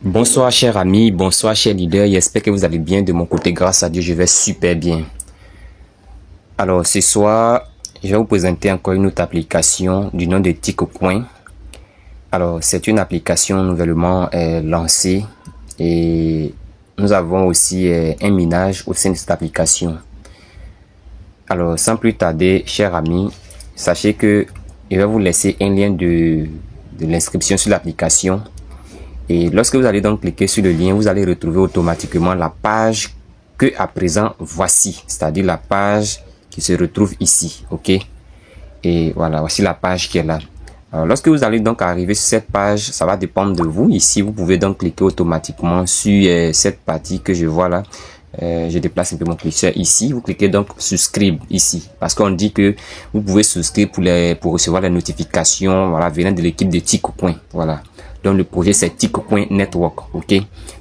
Bonsoir chers amis, bonsoir chers leaders, j'espère que vous allez bien. De mon côté, grâce à Dieu, je vais super bien. Alors ce soir, je vais vous présenter encore une autre application du nom de TicCoin. Alors c'est une application nouvellement lancée et nous avons aussi un minage au sein de cette application. Alors sans plus tarder, chers amis, sachez que je vais vous laisser un lien de l'inscription sur l'application. Et lorsque vous allez donc cliquer sur le lien, vous allez retrouver automatiquement la page que à présent voici, c'est-à-dire la page qui se retrouve ici, ok? Et voilà, voici la page qui est là. Alors, lorsque vous allez donc arriver sur cette page, ça va dépendre de vous. Ici, vous pouvez donc cliquer automatiquement sur cette partie que je vois là. Je déplace un peu mon curseur ici. Vous cliquez donc subscribe ici, parce qu'on dit que vous pouvez souscrire pour recevoir les notifications, voilà, venant de l'équipe de TicCoin, voilà. Donc le projet c'est TicCoin Network, ok.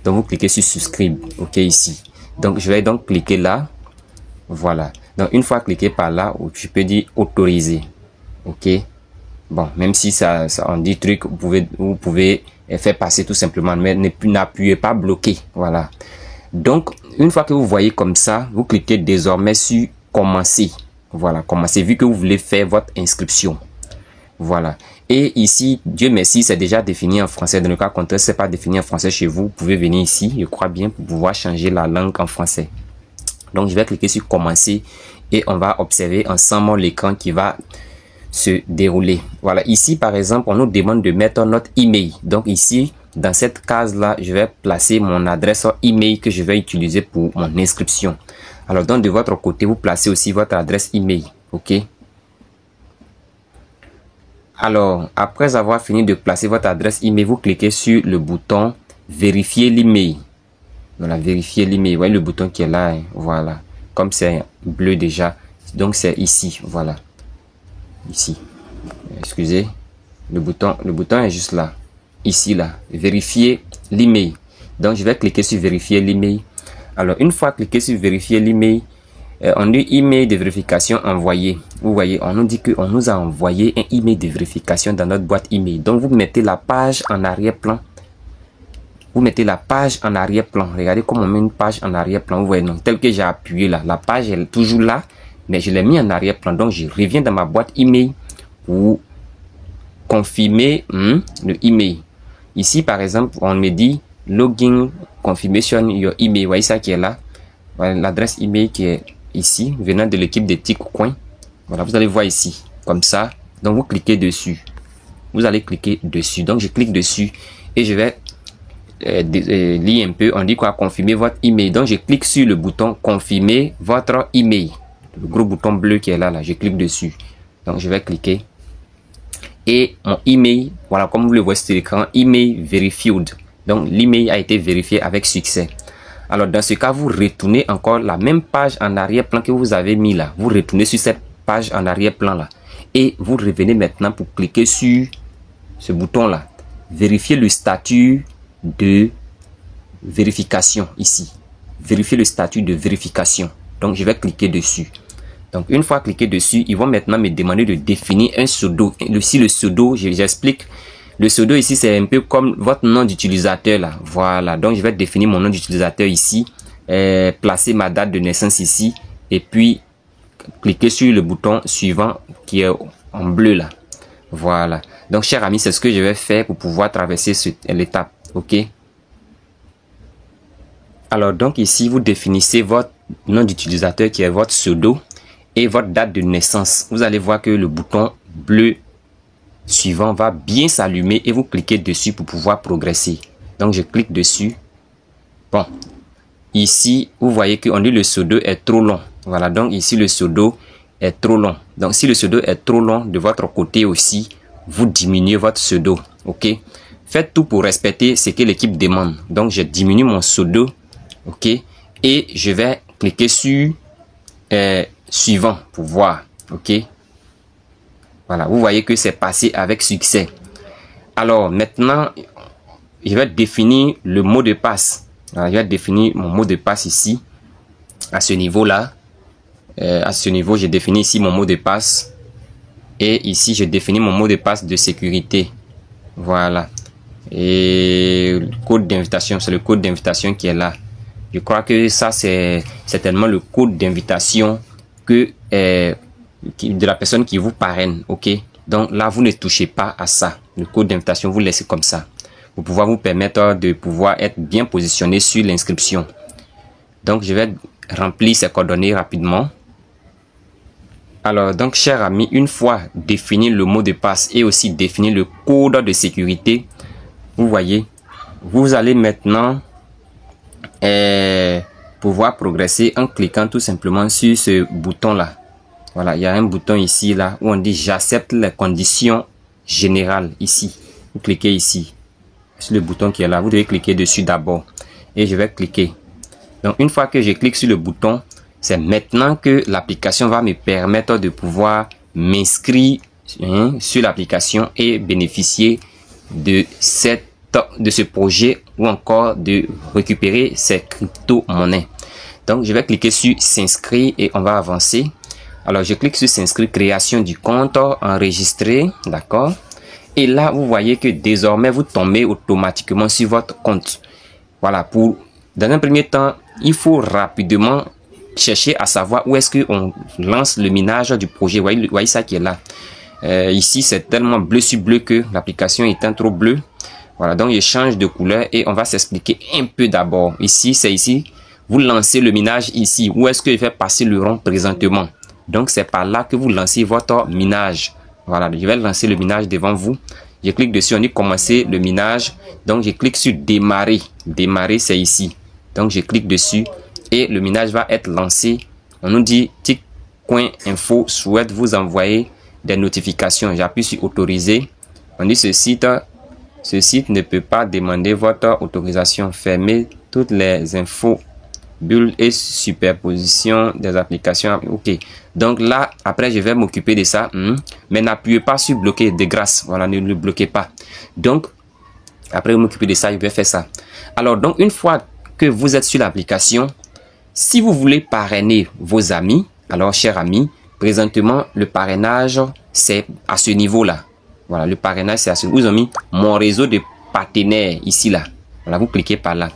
Donc vous cliquez sur subscribe, ok, ici. Donc je vais donc cliquer là, voilà. Donc une fois cliqué par là, je peux dire autoriser, ok. Bon, même si ça en dit truc, vous pouvez faire passer tout simplement, mais n'appuyez pas bloquer, voilà. Donc une fois que vous voyez comme ça, vous cliquez désormais sur commencer, voilà, commencer, vu que vous voulez faire votre inscription. Voilà. Et ici, Dieu merci, c'est déjà défini en français. Dans le cas contraire, c'est pas défini en français chez vous. Vous pouvez venir ici, je crois bien, pour pouvoir changer la langue en français. Donc, je vais cliquer sur commencer et on va observer ensemble l'écran qui va se dérouler. Voilà. Ici, par exemple, on nous demande de mettre notre email. Donc, ici, dans cette case-là, je vais placer mon adresse email que je vais utiliser pour mon inscription. Alors, donc, de votre côté, vous placez aussi votre adresse email. OK? Alors, après avoir fini de placer votre adresse email, vous cliquez sur le bouton vérifier l'email. Voilà, vérifier l'email. Vous voyez le bouton qui est là, hein, voilà. Comme c'est bleu déjà, donc c'est ici, voilà. Ici. Excusez. Le bouton est juste là. Ici, là. Vérifier l'email. Donc, je vais cliquer sur vérifier l'email. Alors, une fois cliqué sur vérifier l'email, on dit email de vérification envoyé. Vous voyez, on nous dit qu'on nous a envoyé un email de vérification dans notre boîte email. Donc, vous mettez la page en arrière-plan. Vous mettez la page en arrière-plan. Regardez comment on met une page en arrière-plan. Vous voyez, non, tel que j'ai appuyé là. La page est toujours là, mais je l'ai mis en arrière-plan. Donc, je reviens dans ma boîte email pour confirmer le email. Ici, par exemple, on me dit login confirmation your email. Vous voyez ça qui est là. Voilà, l'adresse email qui est ici, venant de l'équipe de TicCoin. Voilà, vous allez voir ici, comme ça. Donc, vous cliquez dessus. Vous allez cliquer dessus. Donc, je clique dessus et je vais lire un peu. On dit quoi? Confirmer votre email. Donc, je clique sur le bouton confirmer votre email. Le gros bouton bleu qui est là, je clique dessus. Donc, je vais cliquer. Et mon email, voilà, comme vous le voyez sur l'écran, email verified. Donc, l'email a été vérifié avec succès. Alors, dans ce cas, vous retournez encore la même page en arrière-plan que vous avez mis là. Vous retournez sur cette page en arrière-plan là. Et vous revenez maintenant pour cliquer sur ce bouton là. Vérifier le statut de vérification ici. Vérifier le statut de vérification. Donc, je vais cliquer dessus. Donc, une fois cliqué dessus, ils vont maintenant me demander de définir un pseudo. Si le pseudo, j'explique. Le pseudo ici, c'est un peu comme votre nom d'utilisateur là. Voilà. Donc, je vais définir mon nom d'utilisateur ici. Placer ma date de naissance ici. Et puis, cliquer sur le bouton suivant qui est en bleu là. Voilà. Donc, chers amis, c'est ce que je vais faire pour pouvoir traverser l'étape. OK? Alors, donc ici, vous définissez votre nom d'utilisateur qui est votre pseudo et votre date de naissance. Vous allez voir que le bouton bleu suivant va bien s'allumer et vous cliquez dessus pour pouvoir progresser. Donc, je clique dessus. Bon, ici, vous voyez qu'on dit le pseudo est trop long. Voilà, donc ici, le pseudo est trop long. Donc, si le pseudo est trop long de votre côté aussi, vous diminuez votre pseudo. OK? Faites tout pour respecter ce que l'équipe demande. Donc, je diminue mon pseudo. OK? Et je vais cliquer sur suivant pour voir. OK? Voilà, vous voyez que c'est passé avec succès. Alors, maintenant, je vais définir le mot de passe. Alors, je vais définir mon mot de passe ici, à ce niveau-là. À ce niveau, je définis ici mon mot de passe. Et ici, je définis mon mot de passe de sécurité. Voilà. Et le code d'invitation, c'est le code d'invitation qui est là. Je crois que ça, c'est certainement le code d'invitation que de la personne qui vous parraine, ok? Donc là, vous ne touchez pas à ça. Le code d'invitation, vous laissez comme ça. Pour pouvoir vous permettre de pouvoir être bien positionné sur l'inscription. Donc, je vais remplir ces coordonnées rapidement. Alors, donc, cher ami, une fois défini le mot de passe et aussi défini le code de sécurité, vous voyez, vous allez maintenant pouvoir progresser en cliquant tout simplement sur ce bouton-là. Voilà, il y a un bouton ici, là, où on dit « J'accepte les conditions générales » ici. Vous cliquez ici, sur le bouton qui est là. Vous devez cliquer dessus d'abord. Et je vais cliquer. Donc, une fois que je clique sur le bouton, c'est maintenant que l'application va me permettre de pouvoir m'inscrire sur l'application et bénéficier de ce projet ou encore de récupérer ces crypto-monnaies. Donc, je vais cliquer sur « S'inscrire » et on va avancer. Alors, je clique sur s'inscrire, création du compte, enregistrer, d'accord. Et là, vous voyez que désormais, vous tombez automatiquement sur votre compte. Voilà, dans un premier temps, il faut rapidement chercher à savoir où est-ce qu'on lance le minage du projet. Vous voyez ça qui est là. Ici, c'est tellement bleu sur bleu que l'application est trop bleue. Voilà, donc je change de couleur et on va s'expliquer un peu d'abord. Ici, c'est ici. Vous lancez le minage ici. Où est-ce que je vais passer le rond présentement? Donc, c'est par là que vous lancez votre minage. Voilà, je vais lancer le minage devant vous. Je clique dessus, on dit commencer le minage. Donc, je clique sur démarrer. Démarrer, c'est ici. Donc, je clique dessus et le minage va être lancé. On nous dit Tick.info souhaite vous envoyer des notifications. J'appuie sur autoriser. On dit ce site ne peut pas demander votre autorisation. Fermez toutes les infos. Bulle et superposition des applications. Ok, donc là après je vais m'occuper de ça, mais n'appuyez pas sur bloquer de grâce. Voilà, ne le bloquez pas. Donc après vous m'occuper de ça, je vais faire ça. Alors donc une fois que vous êtes sur l'application, si vous voulez parrainer vos amis, alors chers amis, présentement le parrainage c'est à ce niveau là. Voilà, le parrainage c'est à ce niveau. Vous avez mis mon réseau de partenaires ici là. Voilà, vous cliquez par là.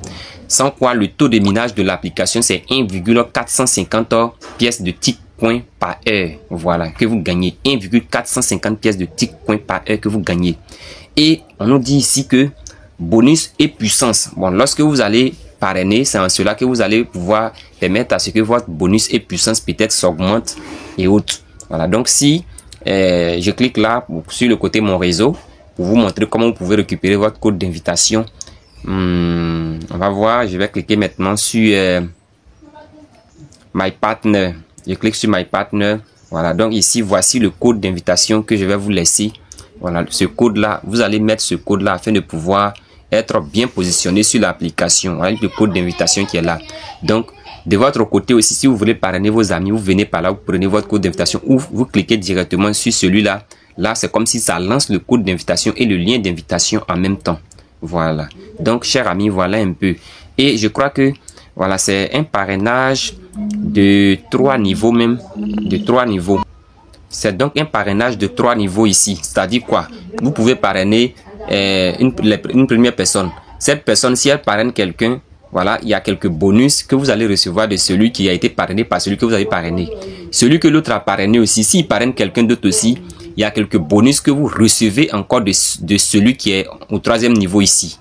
Sans quoi le taux de minage de l'application c'est 1,450 pièces de tick coin par heure. Voilà, que vous gagnez. 1,450 pièces de tick coin par heure que vous gagnez. Et on nous dit ici que bonus et puissance. Bon, lorsque vous allez parrainer, c'est en cela que vous allez pouvoir permettre à ce que votre bonus et puissance peut-être s'augmente et autres. Voilà, donc si je clique là sur le côté mon réseau pour vous montrer comment vous pouvez récupérer votre code d'invitation. On va voir, je vais cliquer maintenant sur My Partner. Je clique sur My Partner. Voilà, donc ici, voici le code d'invitation que je vais vous laisser. Voilà, ce code-là, vous allez mettre ce code-là afin de pouvoir être bien positionné sur l'application. Voilà le code d'invitation qui est là. Donc, de votre côté aussi, si vous voulez parrainer vos amis, vous venez par là, vous prenez votre code d'invitation ou vous cliquez directement sur celui-là. Là, c'est comme si ça lance le code d'invitation et le lien d'invitation en même temps. Voilà. Donc, chers amis, voilà un peu. Et je crois que, voilà, c'est un parrainage de 3 niveaux même. De 3 niveaux. C'est donc un parrainage de 3 niveaux ici. C'est-à-dire quoi? Vous pouvez parrainer une première personne. Cette personne, si elle parraine quelqu'un, voilà, il y a quelques bonus que vous allez recevoir de celui qui a été parrainé par celui que vous avez parrainé. Celui que l'autre a parrainé aussi, s'il parraine quelqu'un d'autre aussi, il y a quelques bonus que vous recevez encore de celui qui est au 3e niveau ici.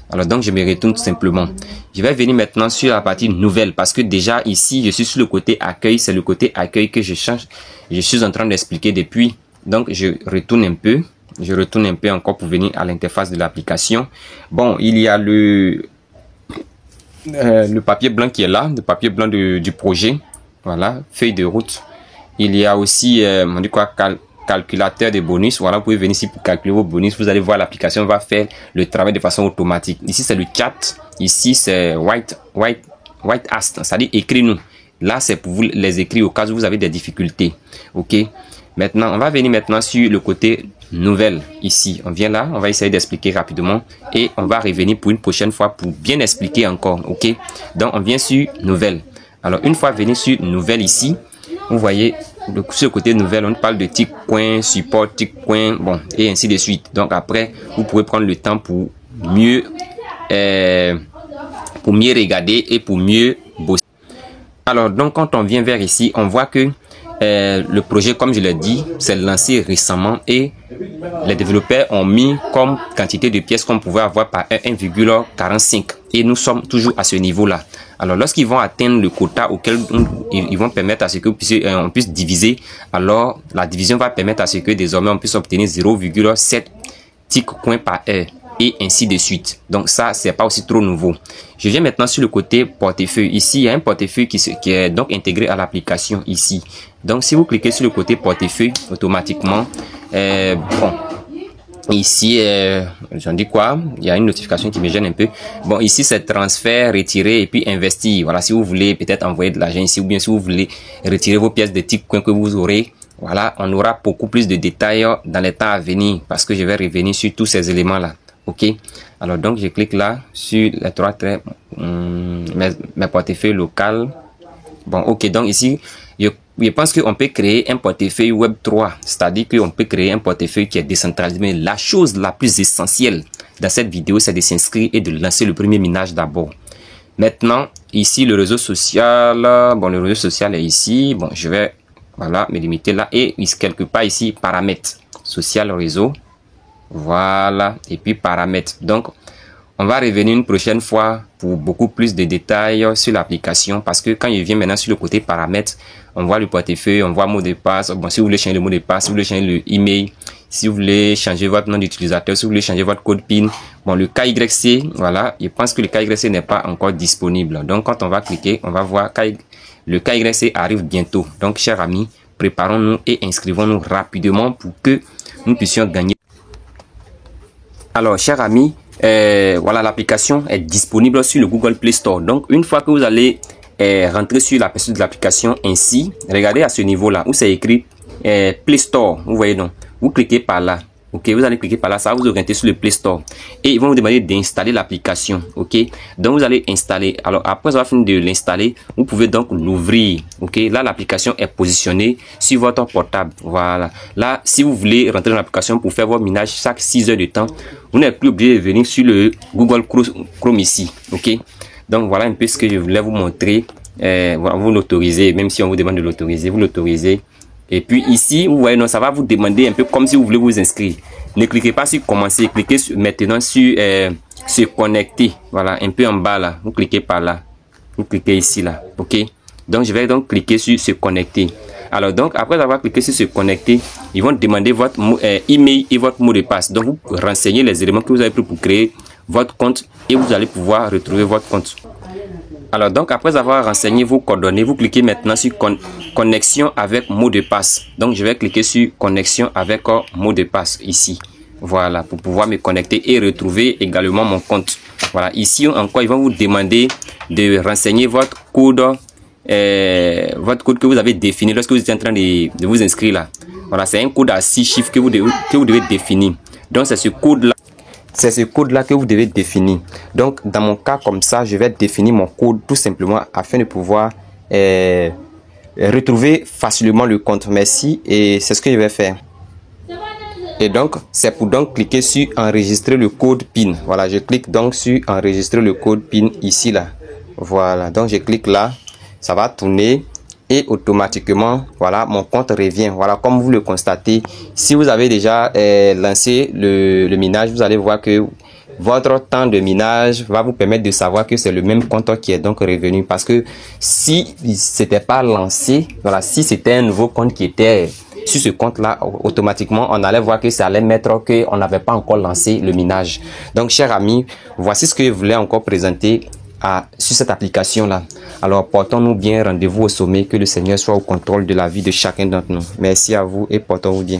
Alors donc je me retourne tout simplement. Je vais venir maintenant sur la partie nouvelle parce que déjà ici je suis sur le côté accueil. C'est le côté accueil que je change. Je suis en train d'expliquer depuis. Donc je retourne un peu. Je retourne un peu encore pour venir à l'interface de l'application. Bon, il y a le papier blanc qui est là. Le papier blanc du projet. Voilà, feuille de route. Il y a aussi, on dit quoi, calculateur de bonus. Voilà, vous pouvez venir ici pour calculer vos bonus. Vous allez voir, l'application va faire le travail de façon automatique. Ici, c'est le chat. Ici, c'est write ask. C'est-à-dire, écris-nous. Là, c'est pour vous les écrire au cas où vous avez des difficultés. OK. Maintenant, on va venir maintenant sur le côté nouvelle. Ici, on vient là. On va essayer d'expliquer rapidement. Et on va revenir pour une prochaine fois pour bien expliquer encore. OK. Donc, on vient sur nouvelle. Alors, une fois venu sur nouvelle ici, vous voyez, sur le côté nouvelle, on parle de tick coin, support, tick coin, bon, et ainsi de suite. Donc après, vous pouvez prendre le temps pour mieux regarder et pour mieux bosser. Alors donc quand on vient vers ici, on voit que le projet, comme je l'ai dit, s'est lancé récemment et les développeurs ont mis comme quantité de pièces qu'on pouvait avoir par 1,45 et nous sommes toujours à ce niveau là. Alors lorsqu'ils vont atteindre le quota auquel ils vont permettre à ce que on puisse diviser, alors la division va permettre à ce que désormais on puisse obtenir 0,7 tick coins par heure et ainsi de suite. Donc ça, c'est pas aussi trop nouveau. Je viens maintenant sur le côté portefeuille. Ici, il y a un portefeuille qui est donc intégré à l'application ici. Donc si vous cliquez sur le côté portefeuille, automatiquement, bon, ici, j'en dis quoi? Il y a une notification qui me gêne un peu. Bon, ici, c'est transfert, retirer et puis investir. Voilà, si vous voulez peut-être envoyer de l'argent ici ou bien si vous voulez retirer vos pièces de tick coins que vous aurez. Voilà, on aura beaucoup plus de détails dans les temps à venir parce que je vais revenir sur tous ces éléments-là. Ok, alors donc je clique là sur les trois traits, mes portefeuilles locales. Bon, ok, donc ici, je pense qu'on peut créer un portefeuille Web 3, c'est-à-dire qu'on peut créer un portefeuille qui est décentralisé. Mais la chose la plus essentielle dans cette vidéo, c'est de s'inscrire et de lancer le premier minage d'abord. Maintenant, ici, le réseau social, bon, le réseau social est ici. Bon, je vais, voilà, me limiter là. Et quelque part ici, paramètres, social, réseau. Voilà, et puis paramètres. Donc, on va revenir une prochaine fois pour beaucoup plus de détails sur l'application parce que quand je viens maintenant sur le côté paramètres, on voit le portefeuille, on voit mot de passe. Bon, si vous voulez changer le mot de passe, si vous voulez changer le email, si vous voulez changer votre nom d'utilisateur, si vous voulez changer votre code PIN, bon, le KYC, voilà, je pense que le KYC n'est pas encore disponible. Donc, quand on va cliquer, on va voir le KYC arrive bientôt. Donc, chers amis, préparons-nous et inscrivons-nous rapidement pour que nous puissions gagner. Alors, chers amis, voilà, l'application est disponible sur le Google Play Store. Donc, une fois que vous allez rentrer sur la page de l'application ainsi, regardez à ce niveau-là où c'est écrit Play Store. Vous voyez donc, vous cliquez par là. Ok, vous allez cliquer par là, ça va vous orienter sur le Play Store et ils vont vous demander d'installer l'application. Ok, donc vous allez installer. Alors après avoir fini de l'installer, vous pouvez donc l'ouvrir. Ok, là l'application est positionnée sur votre portable. Voilà, là si vous voulez rentrer dans l'application pour faire votre minage chaque 6 heures de temps, vous n'êtes plus obligé de venir sur le Google Chrome ici. Ok, donc voilà un peu ce que je voulais vous montrer. Voilà, vous l'autorisez, même si on vous demande de l'autoriser, vous l'autorisez. Et puis ici, vous voyez, non, ça va vous demander un peu comme si vous voulez vous inscrire. Ne cliquez pas sur commencer, cliquez maintenant sur se connecter. Voilà, un peu en bas là. Vous cliquez par là. Vous cliquez ici là. Ok. Donc je vais donc cliquer sur se connecter. Alors donc après avoir cliqué sur se connecter, ils vont demander votre email et votre mot de passe. Donc vous renseignez les éléments que vous avez pris pour créer votre compte et vous allez pouvoir retrouver votre compte. Alors donc après avoir renseigné vos coordonnées, vous cliquez maintenant sur connexion avec mot de passe. Donc je vais cliquer sur connexion avec mot de passe ici. Voilà, pour pouvoir me connecter et retrouver également mon compte. Voilà, ici encore ils vont vous demander de renseigner votre code que vous avez défini lorsque vous êtes en train de vous inscrire là. Voilà, c'est un code à 6 chiffres que vous devez définir. Donc c'est ce code là. C'est ce code-là que vous devez définir. Donc, dans mon cas, comme ça, je vais définir mon code tout simplement afin de pouvoir retrouver facilement le compte. Merci. Et c'est ce que je vais faire. Et donc, c'est pour donc cliquer sur enregistrer le code PIN. Voilà, je clique donc sur enregistrer le code PIN ici, là. Voilà, donc je clique là. Ça va tourner. Et automatiquement, voilà, mon compte revient. Voilà, comme vous le constatez, si vous avez déjà lancé le minage, vous allez voir que votre temps de minage va vous permettre de savoir que c'est le même compte qui est donc revenu. Parce que si c'était pas lancé, voilà, si c'était un nouveau compte qui était sur ce compte-là, automatiquement, on allait voir que ça allait mettre qu'on n'avait pas encore lancé le minage. Donc, chers amis, voici ce que je voulais encore présenter sur cette application là. Alors portons-nous bien, rendez-vous au sommet, que le Seigneur soit au contrôle de la vie de chacun d'entre nous. Merci à vous et portons-vous bien.